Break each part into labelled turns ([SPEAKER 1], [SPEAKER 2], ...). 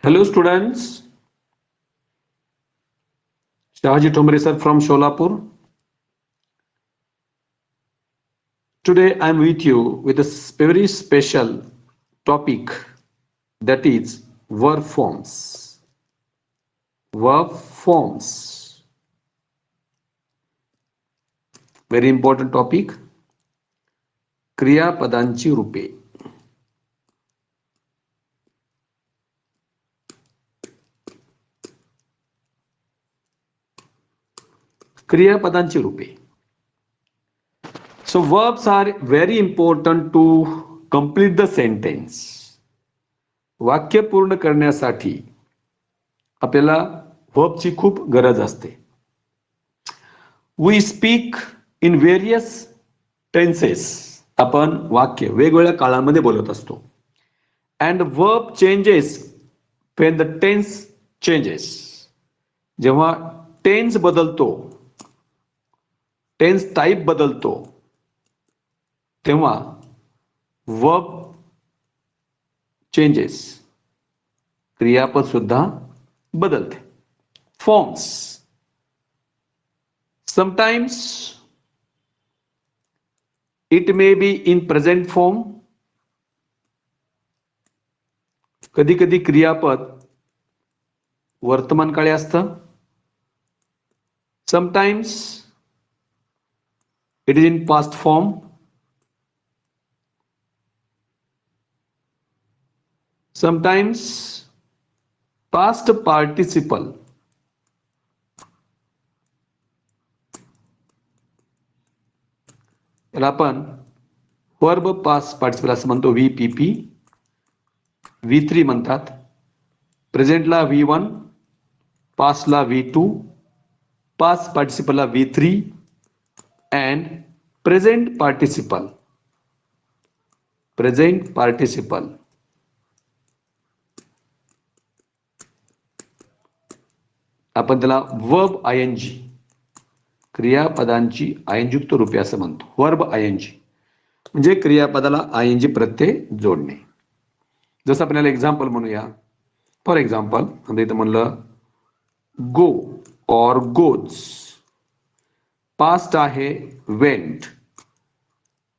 [SPEAKER 1] Hello students, Shahaji Tomre sir from Sholapur. Today I am with you with a very special topic, that is verb forms. Verb forms. Very important topic. क्रियापदांची RuPay. क्रियापदांची RuPay. So verbs are very important to complete the sentence. वाक्य पूर्ण करण्यासाठी आपल्याला वर्बची खूप गरज असते. We speak in various tenses. आपण वाक्य वेगवेगळ्या काळामध्ये बोलत असतो. And verb changes when the tense changes. जेव्हा टेन्स बदलतो, टेन्स टाइप बदलतो, तेव्हा वर्ब चेंजेस, क्रियापद सुद्धा बदलते. Forms. Sometimes it may be in present form. कधी कधी क्रियापद वर्तमान काळी असतं. Sometimes it is in past form. Sometimes past participle याला आपण वर्ब पास्ट पार्टिसिपल असं म्हणतो. VPP, V3 म्हणतात. प्रेझेंटला V1, पास्टला V2, पास्ट पार्टिसिपलला V3 अँड प्रेझेंट पार्टिसिपल आपण त्याला वर्ब ING, क्रियापदांची ING युक्त रूपे असं म्हणतो. वर्ब ING म्हणजे क्रियापदाला ING प्रत्यय जोडणे. जसं आपल्याला एक्झाम्पल म्हणूया. फॉर एक्झाम्पल आता इथं म्हणलं गो और गोज. पास्ट आहे वेंट,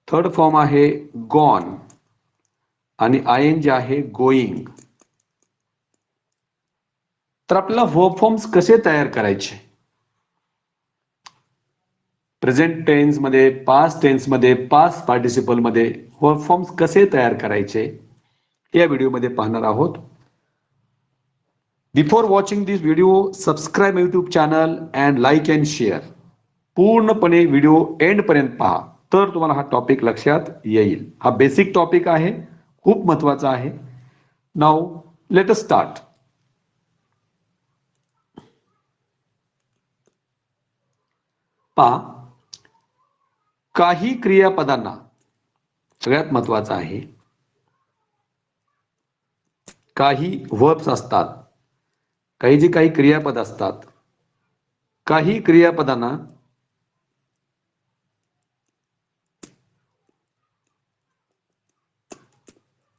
[SPEAKER 1] थर्ड फॉर्म आहे गॉन आणि ING आहे गोईंग. तर आपल्याला वर्ब फॉर्म्स कसे तयार करायचे, प्रेझेंट टेन्स मध्ये, पास्ट टेन्स मध्ये, पास्ट पार्टिसिपल मध्ये वर्ब फॉर्म्स कसे तयार करायचे या व्हिडिओमध्ये पाहणार आहोत. Before watching this video, subscribe my YouTube channel and like and share. पूर्णपणे व्हिडिओ एंड पर्यंत पहा, तर तुम्हाला हा टॉपिक लक्षात येईल. हा बेसिक टॉपिक आहे, खूप महत्वाचा आहे. Now let us start. पहा, काही क्रियापदांना सगळ्यात महत्वाचं आहे, काही वर्ब्स असतात, काही क्रियापद असतात.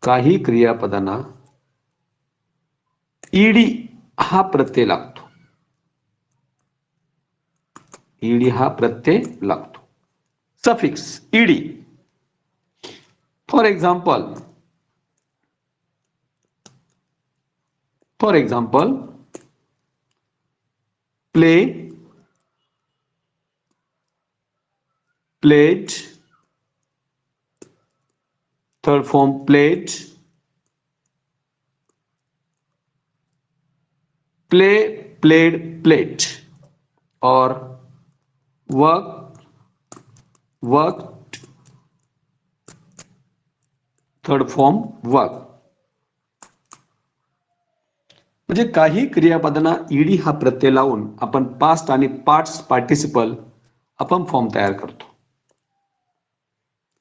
[SPEAKER 1] काही क्रियापदांना ईडी हा प्रत्यय लागतो. ईडी हा प्रत्यय लागतो. Suffix ED. For example play, played, third form played, play, played, played, और work, worked, third form work. म्हणजे काही क्रियापदांना ईडी हा प्रत्यय लावून आपण पास्ट आणि पास्ट पार्टिसिपल आपण फॉर्म तयार करतो.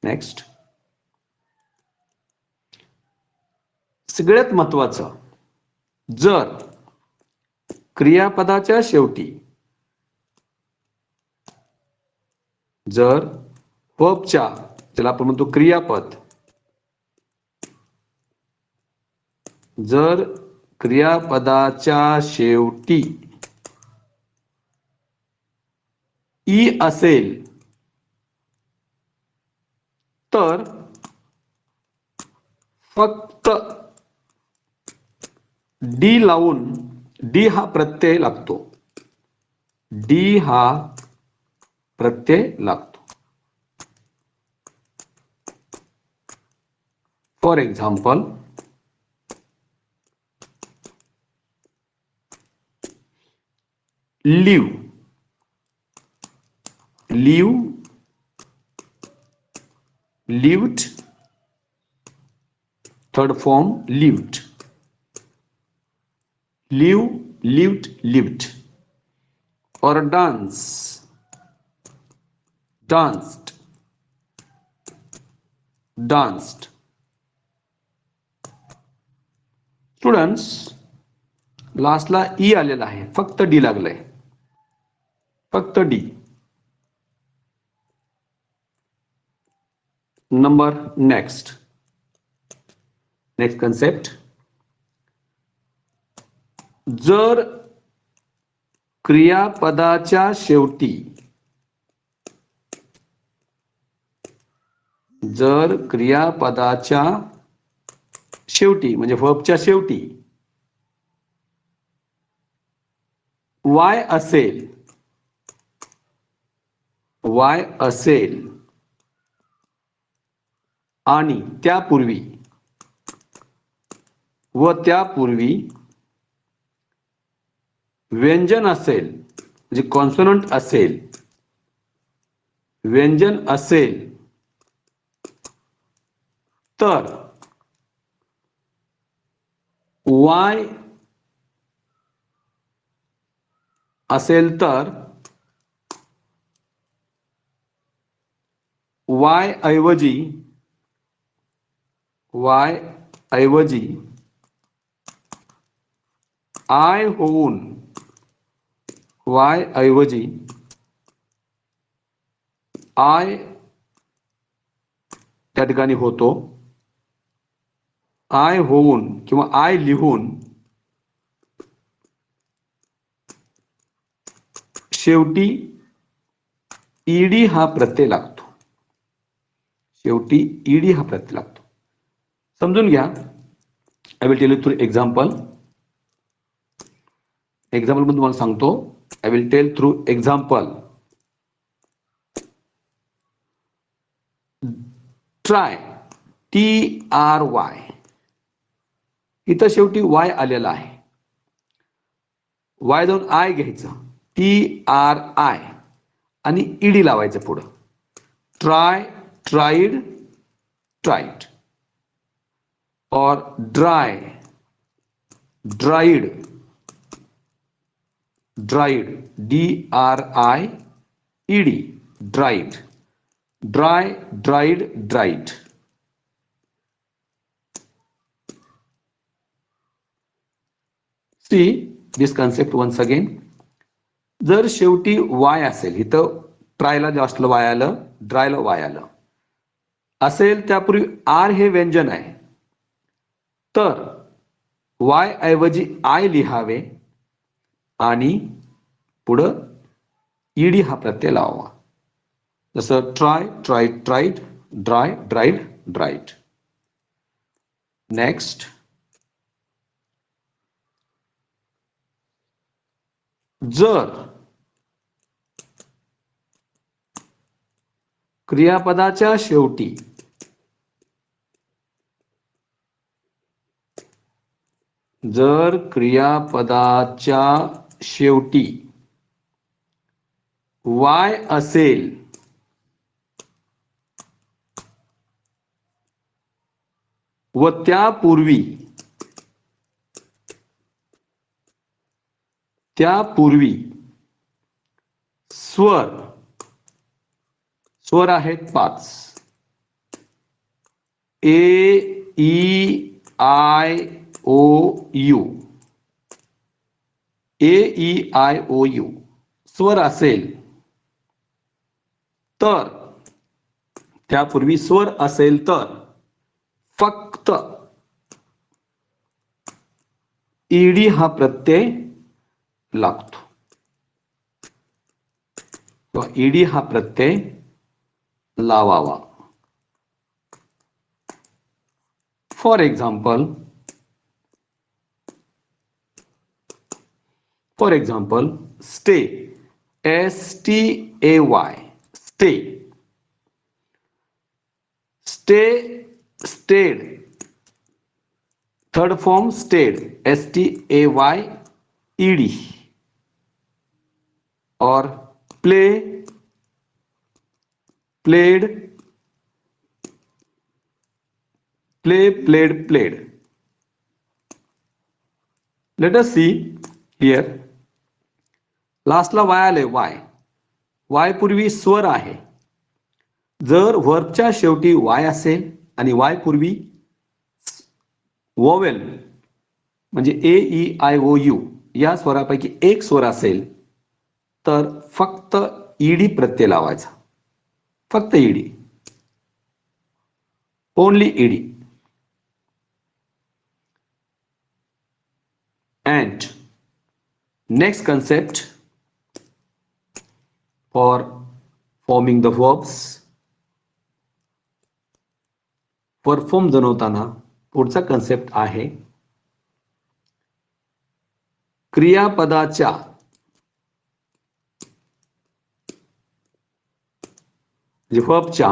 [SPEAKER 1] नेक्स्ट, सगळ्यात महत्वाचं, जर क्रियापदाच्या शेवटी जर वर्बच्या, ज्याला आपण म्हणतो क्रियापद, जर क्रियापदाच्या शेवटी ई असेल तर फक्त डी लावून, डी हा प्रत्यय लागतो, डी हा प्रत्यय लागतो. For example, live, live, lived, third form lived, live, lived, lived. Or dance, danced, danced. Students, लास्टला ई आलेला आहे, फक्त डी लागलंय, फक्त डी. Number next concept. जर क्रियापदाच्या शेवटी, जर क्रियापदाच्या शेवटी म्हणजे वर्बच्या शेवटी वाय असेल, वाय असेल आणि त्यापूर्वी व त्यापूर्वी व्यंजन असेल म्हणजे कॉन्सोनंट असेल, व्यंजन असेल तर वाय असेल तर वाय ऐवजी, वाय ऐवजी आय होऊन, वाय ऐवजी आय त्या ठिकाणी होतो, आय होऊन किंवा आय लिहून शेवटी ईडी हा प्रत्यय लागतो, शेवटी ईडी हा प्रत्यय लागतो. समजून घ्या. I will tell you through example. Example पण तुम्हाला सांगतो. I will tell through example. Try, TRY, इथं शेवटी वाय आलेला आहे, वाय जाऊन आय घ्यायचं, TRI आणि ईडी लावायचं पुढं. Try, tried, tried. और dry, dried, dried, DRIED, dried. Dry, dried, dried. See this concept once again. जर शेवटी वाय असेल, इथं ट्रायला जास्त वाय आलं, ड्रायला वाय आलं असेल, त्यापूर्वी आर हे व्यंजन आहे, तर वाय ऐवजी आय लिहावे आणि पुढं ईडी हा प्रत्यय लावावा. जसं try, tried, tried, dry, dried, dried. Next. जर क्रियापदाच्या शेवटी जर क्रियापदाच्या शेवटी वाय असेल व त्यापूर्वी स्वर, स्वर आहेत 5, AEIOU, AEIOU स्वर असेल तर, त्यापूर्वी स्वर असेल तर फक्त ईडी हा प्रत्यय लागतो. ईडी हा प्रत्यय लावावा. For example stay, STAY, stay, stay, stayed, third form stayed, STAYED, और play, played, played. Let us see here. लास्टला वाय आले, वाय पूर्वी स्वर आहे. जर वर्बच्या शेवटी वाय असेल आणि वाय पूर्वी वोवेल म्हणजे AEIOU या स्वरापैकी एक स्वर असेल तर फक्त ईडी प्रत्यय लावायचा. फक्त ED, only ED. And next concept for forming the verbs, perform जनवताना पुढचा कन्सेप्ट आहे क्रियापदाच्या वर्बच्या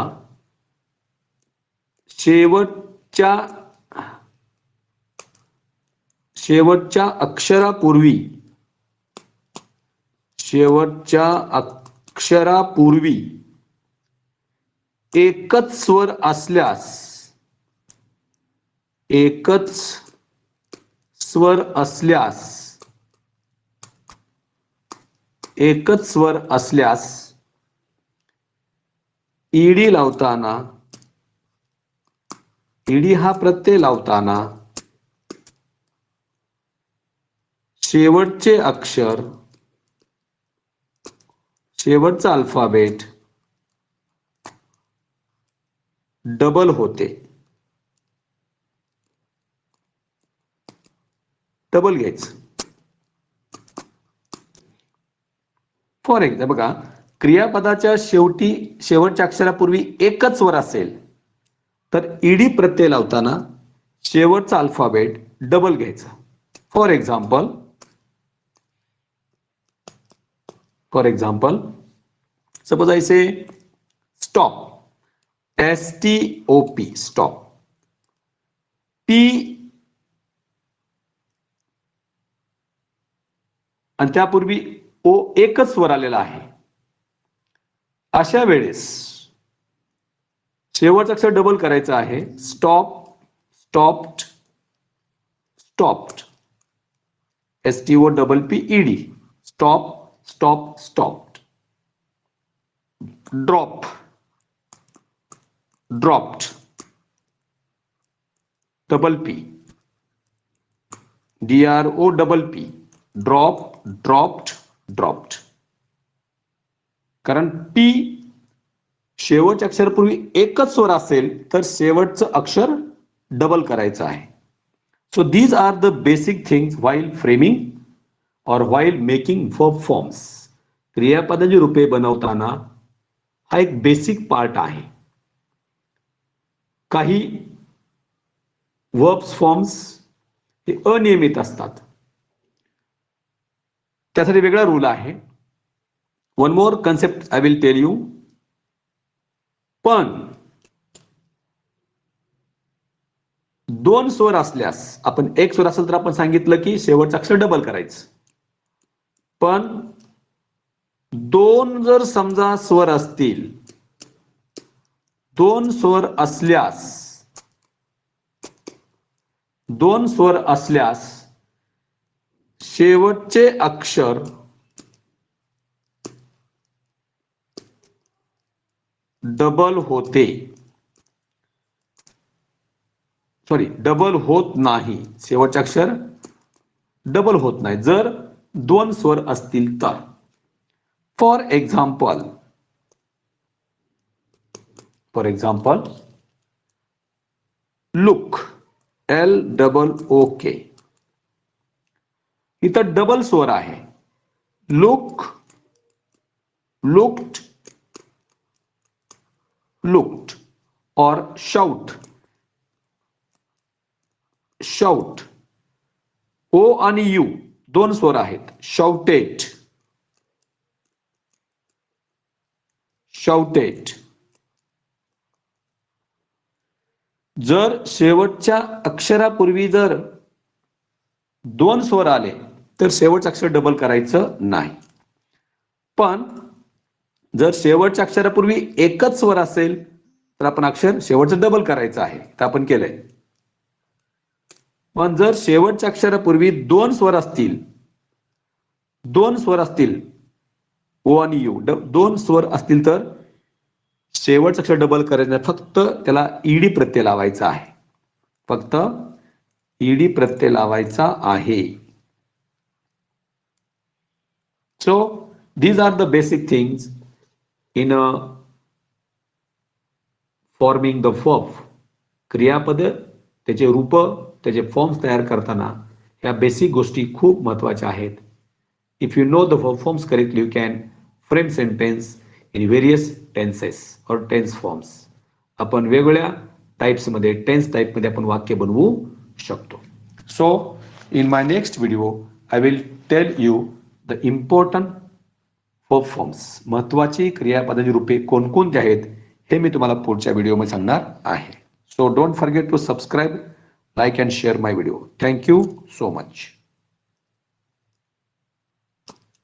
[SPEAKER 1] शेवटच्या अक्षरापूर्वी एकच स्वर असल्यास ईडी लावताना, ईडी हा प्रत्यय लावताना शेवटचे अक्षर, शेवटचा अल्फाबेट डबल होते. डबल घ्यायचं. फॉर एक्झाम्पल बघा, क्रियापदाच्या शेवटच्या अक्षरापूर्वी एकच स्वर असेल तर ईडी प्रत्यय लावताना शेवटचा अल्फाबेट डबल घ्यायचा. For example suppose I say stop, STOP, stop. P आणि त्यापूर्वी ओ एकच स्वर आलेला आहे. अशा वेळेस शेवटचा अक्षर डबल करायचं आहे. Stop, stopped, stopped, STOPPED, stop, stop, stopped. Drop, dropped, double P, DROPP, drop, dropped, dropped. कारण P शेवटच्या अक्षरापूर्वी एकच स्वर असेल तर शेवटचं अक्षर डबल करायचं आहे. So these are the basic things while framing और व्हाईल मेकिंग वर्ब फॉर्म्स. क्रियापदाची रूपे बनवताना हा एक बेसिक पार्ट आहे. काही वर्ब्स फॉर्म्स हे अनियमित असतात, त्यासाठी वेगळा रूल आहे. One more concept I will tell you. पण दोन स्वर असल्यास, आपण एक स्वर असेल तर आपण सांगितलं की शेवटचं अक्षर डबल करायचं. पण दोन जर समजा स्वर असतील, दोन स्वर असल्यास शेवटचे अक्षर डबल होत नाही. शेवटचे अक्षर डबल होत नाही जर दोन स्वर असतील तर. फॉर एक्झाम्पल लुक, LOOK, इथं डबल स्वर आहे. लुक, लुक्ड, लुक्ड और शाउट, शाउट. ओ आणि यू दोन स्वर आहेत. Shouted, shouted. जर शेवटच्या अक्षरापूर्वी जर दोन स्वर आले तर शेवटचं अक्षर डबल करायचं नाही. पण जर शेवटच्या अक्षरापूर्वी एकच स्वर असेल तर आपण अक्षर शेवटचं डबल करायचं आहे. तर आपण केलंय. पण जर शेवटच्या अक्षरापूर्वी दोन स्वर असतील, दोन स्वर असतील, ओ आणि यू दोन स्वर असतील तर शेवटचं अक्षर डबल करायचं, फक्त त्याला ईडी प्रत्यय लावायचा आहे. फक्त ईडी प्रत्यय लावायचा आहे. So these are the basic things in forming the verb. क्रियापद, त्याचे रूप, त्याचे फॉर्म्स तयार करताना ह्या बेसिक गोष्टी खूप महत्वाच्या आहेत. If you know the verb forms correctly, you can frame sentence in various tenses or tense forms. आपण वेगवेगळ्या टाइप्स मध्ये, टेन्स टाइप मध्ये आपण वाक्य बनवू शकतो. So in my next video I will tell you the important verb forms. महत्वाची क्रियापदाची रूपे कोणकोणती आहेत हे मी तुम्हाला पुढच्या व्हिडिओमध्ये सांगणार आहे. So don't forget to subscribe, like and share my video. Thank you so much.